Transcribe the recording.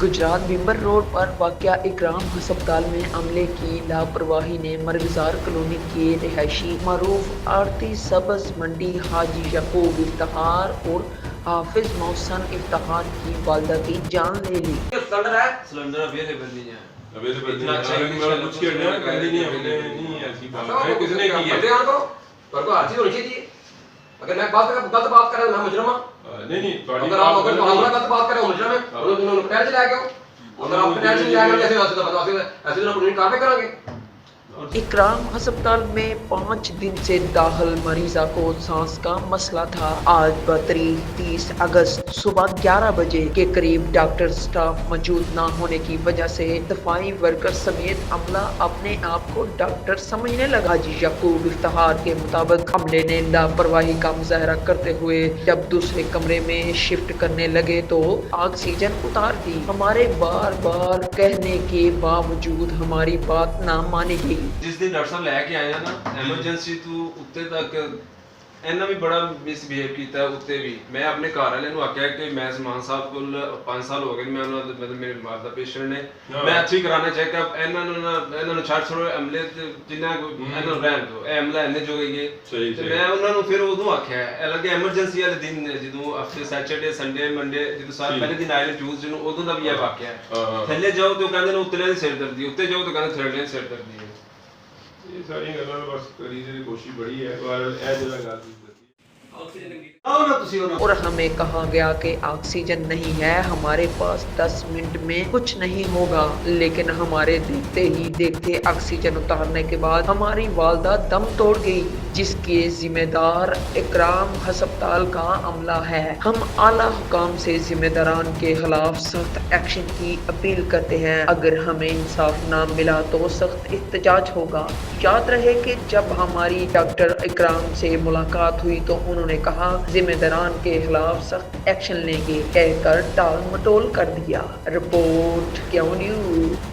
Gujarat बिम्बर road पर वाक़या इकराम हस्पताल में अमले की लापरवाही ने मरगजार कॉलोनी के रिहायशी मरूफ आरती सब्ज़ मंडी हाजी यकूब इफ्तार और हाफिज मोहसन इफ्तार की वालदा की जान ले ली। सिलेंडर अवेलेबल नहीं है। अवेलेबल इतना अच्छा नहीं है, कुछ के नहीं कहते नहीं हमने नहीं ऐसी बात है, किसने की है? पर को हर चीज होनी चाहिए। अगर मैं गलत बात कर रहा हूं मैं मुजरिम हूं। नहीं अगर आप गलत बात कर रहे हो मुजरिम है, उन्होंने पैर चला गया। अगर आप पैर चला गया ऐसे ऐसे तो पुलिस कार्रवाई करेंगे। इकराम हस्पताल में 5 दिन से दाखिल मरीजा को सांस का मसला था। आज बतरीक 30 अगस्त सुबह 11 बजे के करीब डॉक्टर स्टाफ मौजूद न होने की वजह से सफाई वर्कर समेत अमला अपने आप को डॉक्टर समझने लगा। जी यकूब इफ्तार के मुताबिक अमले ने लापरवाही का मुजाहरा करते हुए जब दूसरे कमरे में शिफ्ट करने लगे तो ऑक्सीजन उतार दी। हमारे बार बार कहने के बावजूद हमारी बात ना मानी गई। जिस दिन डॉक्टर साहब लैके आए हैं ना एमरजेंसी तो उत्ते तक इन्ना भी बड़ा मिसबिहेव किया उत्ते भी। मैं अपने घर वाले नु आख्या कि मैं सलमान साहब को 5 साल हो गए मैं मतलब मेरे बीमार दा पेशेंट ने मैं अच्छी कराना चेकअप इन्ना नु छाड़ छोड़ो अमले जिन्ना इन्ना रहन दो ए अमला इन्ने जो गई ते मैं उन्ना नु फिर उदों आख्या अलग एमरजेंसी वाले दिन जदों हफ्ते सैटरडे संडे मंडे जदों सारे पहले दिन आए ने ट्यूसडे नु उदों दा भी ये वाकया है। थल्ले जाओ तो कहंदे ने उत्ते दी सिर दर्दी उत्ते जाओ तो कहंदे थल्ले दी सिर दर्दी है। ये सारी गल्लां बस करी दी कोशिश बड़ी है पर ए जगह गल और हमें कहा गया कि ऑक्सीजन नहीं है, हमारे पास 10 मिनट में कुछ नहीं होगा। लेकिन हमारे देखते ही देखते ऑक्सीजन उतारने के बाद हमारी वालदा दम तोड़ गई, जिसके जिम्मेदार इकराम हस्पताल का अमला है। हम आला हुकाम से जिम्मेदारान के खिलाफ सख्त एक्शन की अपील करते हैं। अगर हमें इंसाफ ना मिला तो सख्त एहतजाज होगा। याद रहे कि जब हमारी डॉक्टर इकराम से मुलाकात हुई तो उन्होंने कहा जिम्मेदारान के खिलाफ सख्त एक्शन लेंगे, कहकर टाल मटोल कर दिया। रिपोर्ट क्यों न्यूज़।